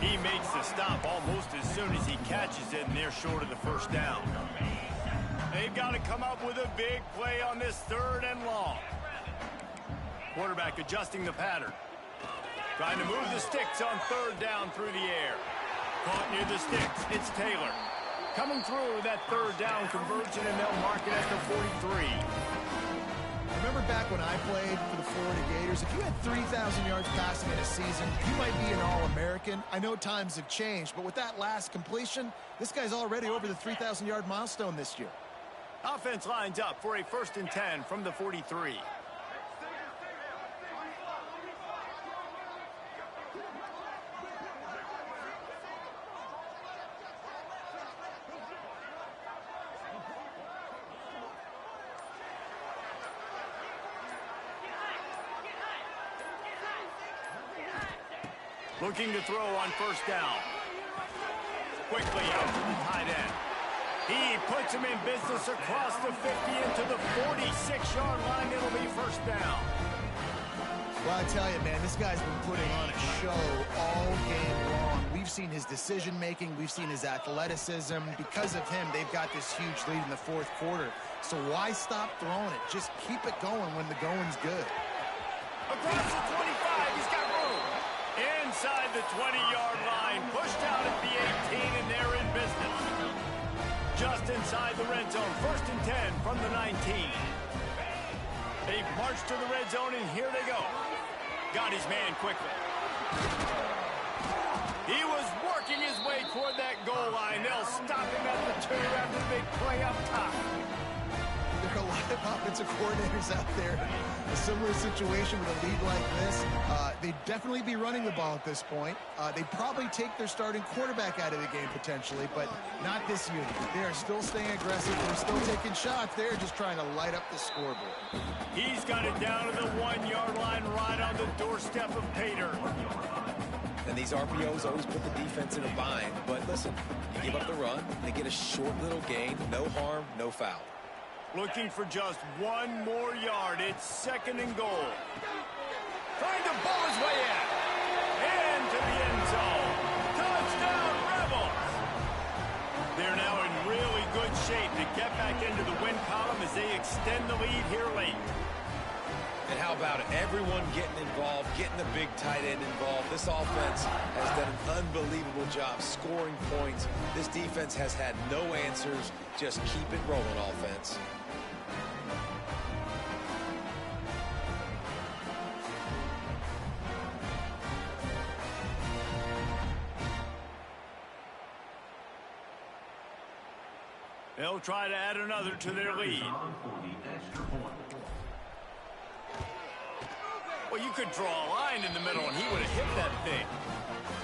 He makes the stop almost as soon as he catches it, and they're short of the 1st down. They've got to come up with a big play on this 3rd and long. Quarterback adjusting the pattern. Trying to move the sticks on 3rd down through the air. Caught near the sticks. It's Taylor. Coming through that 3rd down conversion, and they'll mark it at the 43. Remember back when I played for the Florida Gators, if you had 3,000 yards passing in a season, you might be an All-American. I know times have changed, but with that last completion, this guy's already over the 3,000-yard milestone this year. Offense lines up for a 1st and 10 from the 43. Looking to throw on first down. Quickly out to the tight end. He puts him in business across the 50 into the 46-yard line. It'll be first down. Well, I tell you, man, this guy's been putting on a show all game long. We've seen his decision-making. We've seen his athleticism. Because of him, they've got this huge lead in the fourth quarter. So why stop throwing it? Just keep it going when the going's good. Across the 25, he's got room. Inside the 20-yard line, pushed out at the 18, and they're in business. Just inside the red zone, 1st and 10 from the 19. They've marched to the red zone, and here they go. Got his man quickly. He was working his way toward that goal line. They'll stop him at the 2 after the big play up top. There are a lot of offensive coordinators out there. A similar situation with a lead like this. They'd definitely be running the ball at this point. They'd probably take their starting quarterback out of the game potentially, but not this unit. They are still staying aggressive. They're still taking shots. They're just trying to light up the scoreboard. He's got it down to the 1-yard line right on the doorstep of Pater. And these RPOs always put the defense in a bind. But listen, you give up the run, they get a short little gain, no harm, no foul. Looking for just 1 more yard. It's 2nd and goal. Trying to bowl his way in. Into the end zone. Touchdown, Rebels! They're now in really good shape to get back into the win column as they extend the lead here late. And how about it? Everyone getting involved, getting the big tight end involved. This offense has done an unbelievable job scoring points. This defense has had no answers. Just keep it rolling, offense. They'll try to add another to their lead. Well, you could draw a line in the middle, and he would have hit that thing.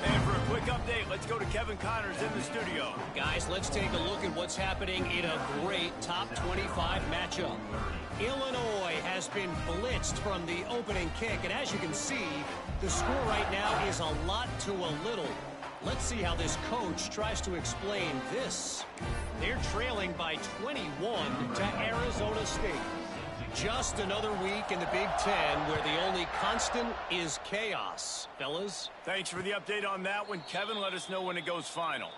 And for a quick update, let's go to Kevin Connors in the studio. Guys, let's take a look at what's happening in a great top 25 matchup. Illinois has been blitzed from the opening kick, and as you can see, the score right now is a lot to a little. Let's see how this coach tries to explain this. They're trailing by 21 to Arizona State. Just another week in the Big Ten where the only constant is chaos. Fellas? Thanks for the update on that one, Kevin. Let us know when it goes final.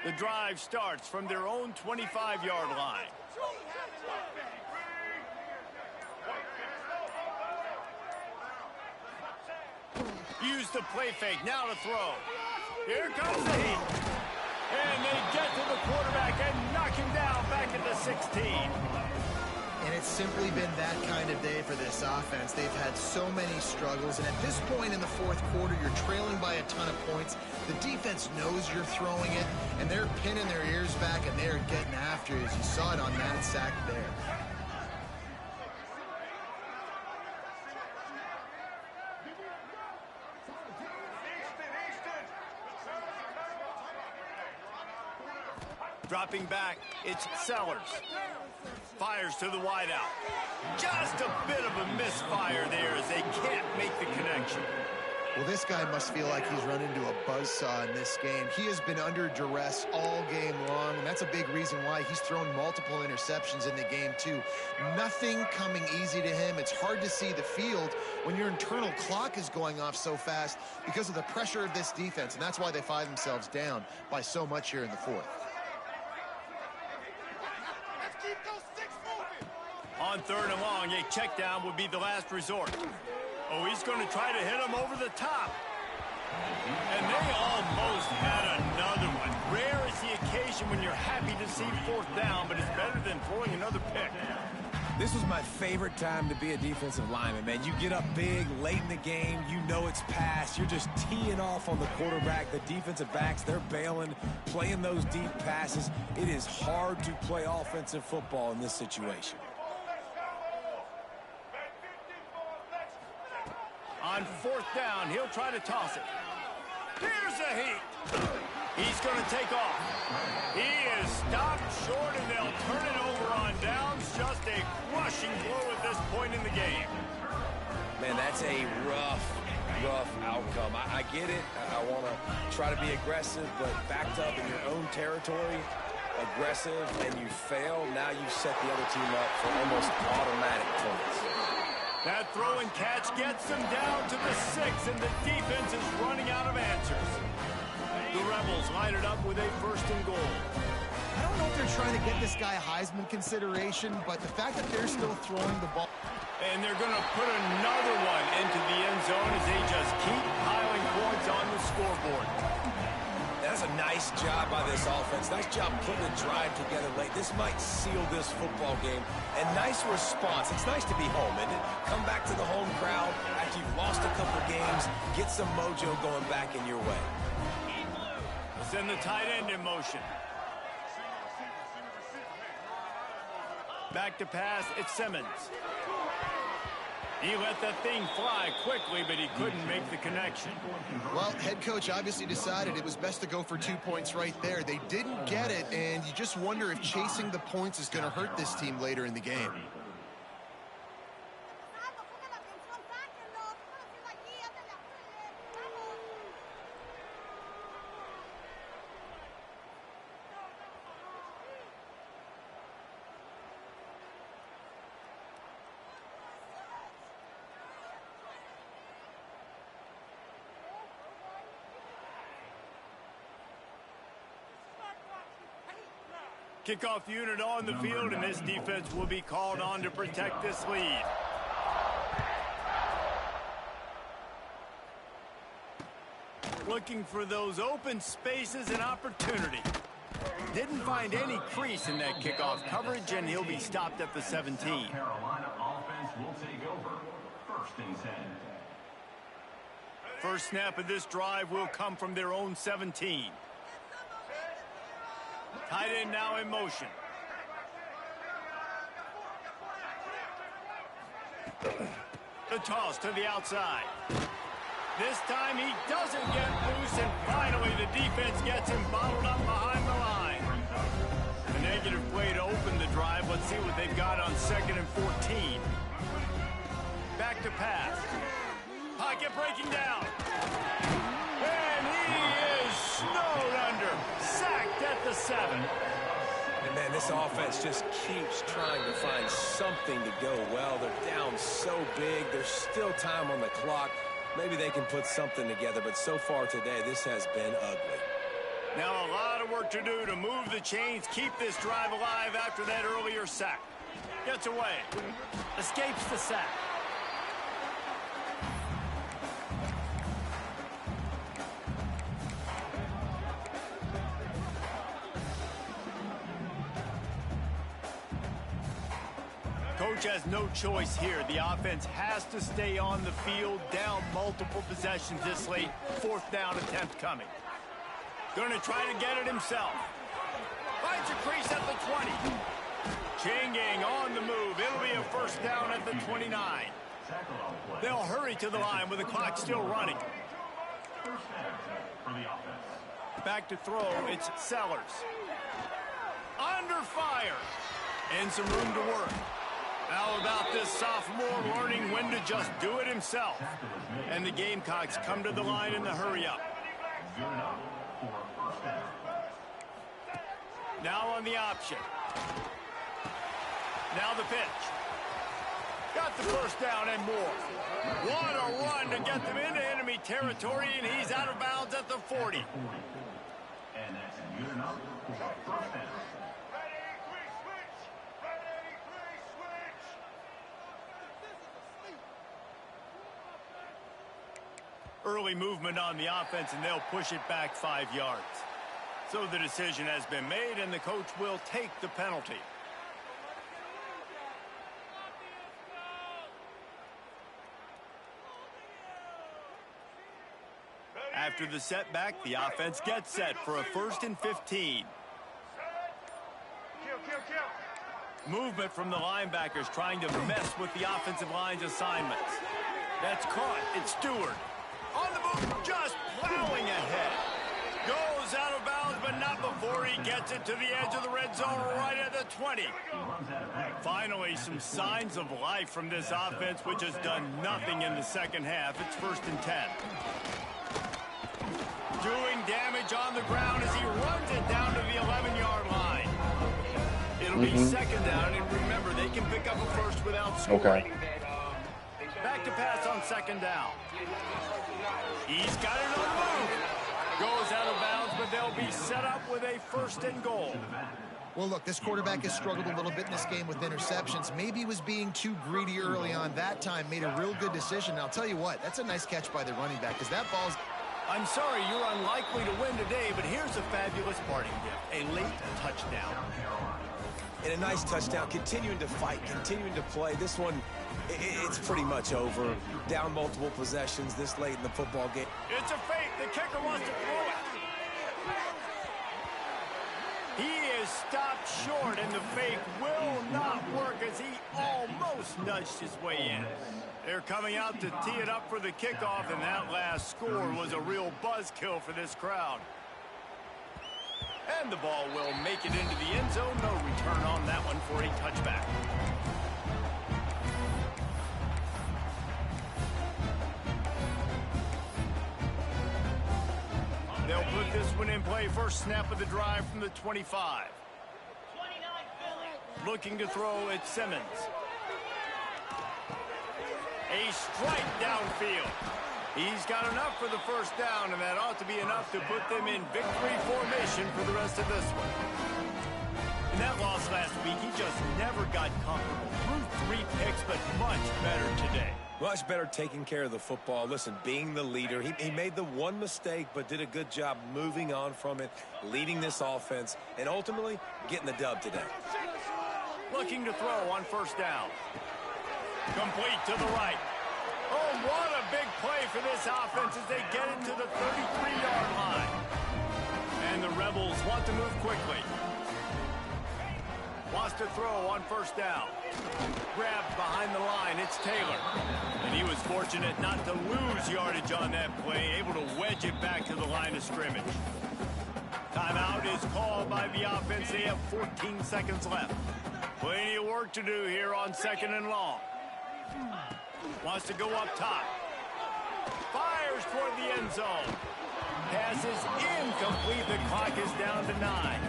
The drive starts from their own 25-yard line. Use the play fake, now to throw. Here comes the heat. And they get to the quarterback and knock him down back at the 16. And it's simply been that kind of day for this offense. They've had so many struggles, and at this point in the fourth quarter, you're trailing by a ton of points. The defense knows you're throwing it, and they're pinning their ears back, and they're getting after it, as you saw it on that sack there. Dropping back, it's Sellers. Fires to the wideout. Just a bit of a misfire there as they can't make the connection. Well, this guy must feel like he's run into a buzzsaw in this game. He has been under duress all game long, and that's a big reason why he's thrown multiple interceptions in the game, too. Nothing coming easy to him. It's hard to see the field when your internal clock is going off so fast because of the pressure of this defense, and that's why they find themselves down by so much here in the fourth. On 3rd and long, a check down would be the last resort. Oh, he's going to try to hit him over the top. And they almost had another one. Rare is the occasion when you're happy to see 4th down, but it's better than throwing another pick. This was my favorite time to be a defensive lineman, man. You get up big, late in the game, you know it's past. You're just teeing off on the quarterback. The defensive backs, they're bailing, playing those deep passes. It is hard to play offensive football in this situation. On On fourth down, he'll try to toss it. Here's a heat. He's going to take off. He is stopped short, and they'll turn it over on downs. Just a crushing blow at this point in the game. Man, that's a rough outcome. I get it. I want to try to be aggressive, but backed up in your own territory, aggressive, and you fail, now you've set the other team up for almost automatic points. That throw and catch gets them down to the 6, and the defense is running out of answers. The Rebels line it up with a 1st and goal. I don't know if they're trying to get this guy Heisman consideration, but the fact that they're still throwing the ball. And they're going to put another one into the end zone as they just keep piling points on the scoreboard. That's a nice job by this offense. Nice job putting a drive together late. This might seal this football game. And nice response. It's nice to be home, isn't it? Come back to the home crowd after you've lost a couple games. Get some mojo going back in your way. Send the tight end in motion. Back to pass, it's Simmons. He let that thing fly quickly, but he couldn't make the connection. Well, head coach obviously decided it was best to go for 2 points right there. They didn't get it, and you just wonder if chasing the points is going to hurt this team later in the game. Kickoff unit on the field, and this defense will be called on to protect this lead. Looking for those open spaces and opportunity. Didn't find any crease in that kickoff coverage, and he'll be stopped at the 17. Carolina offense will take over. 1st and 10. First snap of this drive will come from their own 17. Tight end now in motion. The toss to the outside. This time he doesn't get loose, and finally the defense gets him bottled up behind the line. A negative play to open the drive. Let's see what they've got on 2nd and 14. Back to pass. Pocket breaking down. And he is snowed under. Sacked at the 7. And man, this offense just keeps trying to find something to go well. They're down so big. There's still time on the clock. Maybe they can put something together, but so far today, this has been ugly. Now a lot of work to do to move the chains, keep this drive alive after that earlier sack. Gets away. Escapes the sack. Coach has no choice here. The offense has to stay on the field, down multiple possessions this late. 4th down attempt coming. Going to try to get it himself. Finds a crease at the 20. Changing on the move. It'll be a 1st down at the 29. They'll hurry to the line with the clock still running. First down for the offense. Back to throw, it's Sellers. Under fire. And some room to work. How about this sophomore learning when to just do it himself? And the Gamecocks come to the line in the hurry-up. Good enough for a 1st down. Now on the option. Now the pitch. Got the 1st down and more. What a run to get them into enemy territory, and he's out of bounds at the 40. And that's good enough for a 1st down. Early movement on the offense, and they'll push it back 5 yards. So the decision has been made, and the coach will take the penalty. After the setback, the offense gets set for a 1st and 15. Movement from the linebackers trying to mess with the offensive line's assignments. That's caught. It's Stewart. On the move, just plowing ahead. Goes out of bounds, but not before he gets it to the edge of the red zone right at the 20. Finally, some signs of life from this offense, which has done nothing in the second half. It's 1st and 10. Doing damage on the ground as he runs it down to the 11-yard line. It'll be 2nd down, and remember, they can pick up a first without scoring. Okay. Back to pass on 2nd down. He's got it on the move. Goes out of bounds, but they'll be set up with a 1st and goal. Well, look, this quarterback has struggled a little bit in this game with interceptions. Maybe he was being too greedy early on. That time made a real good decision. And I'll tell you what, that's a nice catch by the running back because that ball's... I'm sorry, you're unlikely to win today, but here's a fabulous parting gift. A late touchdown. And a nice touchdown, continuing to fight, continuing to play. This one, it's pretty much over. Down multiple possessions this late in the football game. It's a fake. The kicker wants to throw it. He is stopped short, and the fake will not work as he almost nudged his way in. They're coming out to tee it up for the kickoff, and that last score was a real buzzkill for this crowd. And the ball will make it into the end zone. No return on that one for a touchback. They'll put this one in play. First snap of the drive from the 25. Looking to throw at Simmons. A strike downfield. He's got enough for the 1st down, and that ought to be enough to put them in victory formation for the rest of this one. In that loss last week, he just never got comfortable. Threw 3 picks, but much better today. Much better taking care of the football. Listen, being the leader, he made the one mistake, but did a good job moving on from it, leading this offense, and ultimately getting the dub today. Looking to throw on 1st down. Complete to the right. Oh, what a big play for this offense as they get it to the 33-yard line. And the Rebels want to move quickly. Wants to throw on 1st down. Grabbed behind the line. It's Taylor. And he was fortunate not to lose yardage on that play, able to wedge it back to the line of scrimmage. Timeout is called by the offense. They have 14 seconds left. Plenty of work to do here on 2nd and long. Wants to go up top. Fires toward the end zone. Pass is incomplete. The clock is down to 9.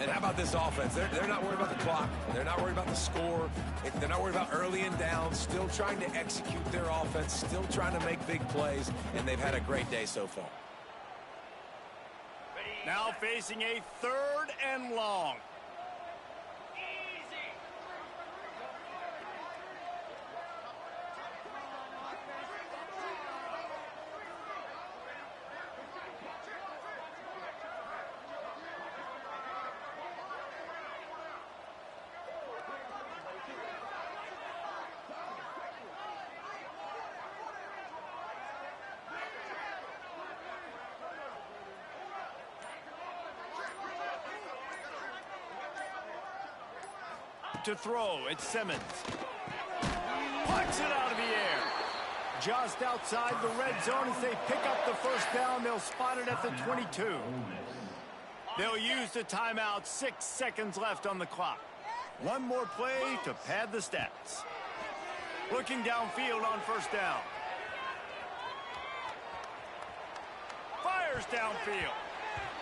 And how about this offense? They're not worried about the clock. They're not worried about the score. They're not worried about early and down. Still trying to execute their offense. Still trying to make big plays. And they've had a great day so far. Now facing a 3rd and long. To throw, it's Simmons. Puts it out of the air. Just outside the red zone as they pick up the 1st down. They'll spot it at the 22. They'll use the timeout. 6 seconds left on the clock. One more play to pad the stats. Looking downfield on 1st down. Fires downfield.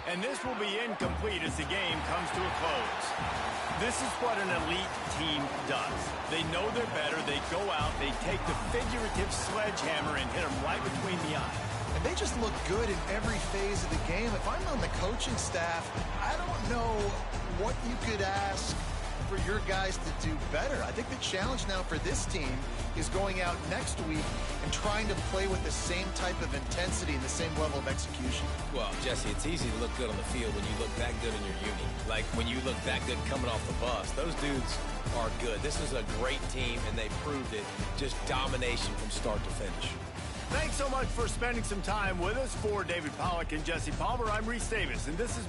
And this will be incomplete as the game comes to a close. This is what an elite team does. They know they're better. They go out. They take the figurative sledgehammer and hit them right between the eyes. And they just look good in every phase of the game. If I'm on the coaching staff, I don't know what you could ask for your guys to do better. I think the challenge now for this team is going out next week and trying to play with the same type of intensity and the same level of execution. Well, Jesse, it's easy to look good on the field when you look that good in your uni. Like when you look that good coming off the bus. Those dudes are good. This is a great team, and they proved it. Just domination from start to finish. Thanks so much for spending some time with us. For David Pollack and Jesse Palmer, I'm Reese Davis, and this is...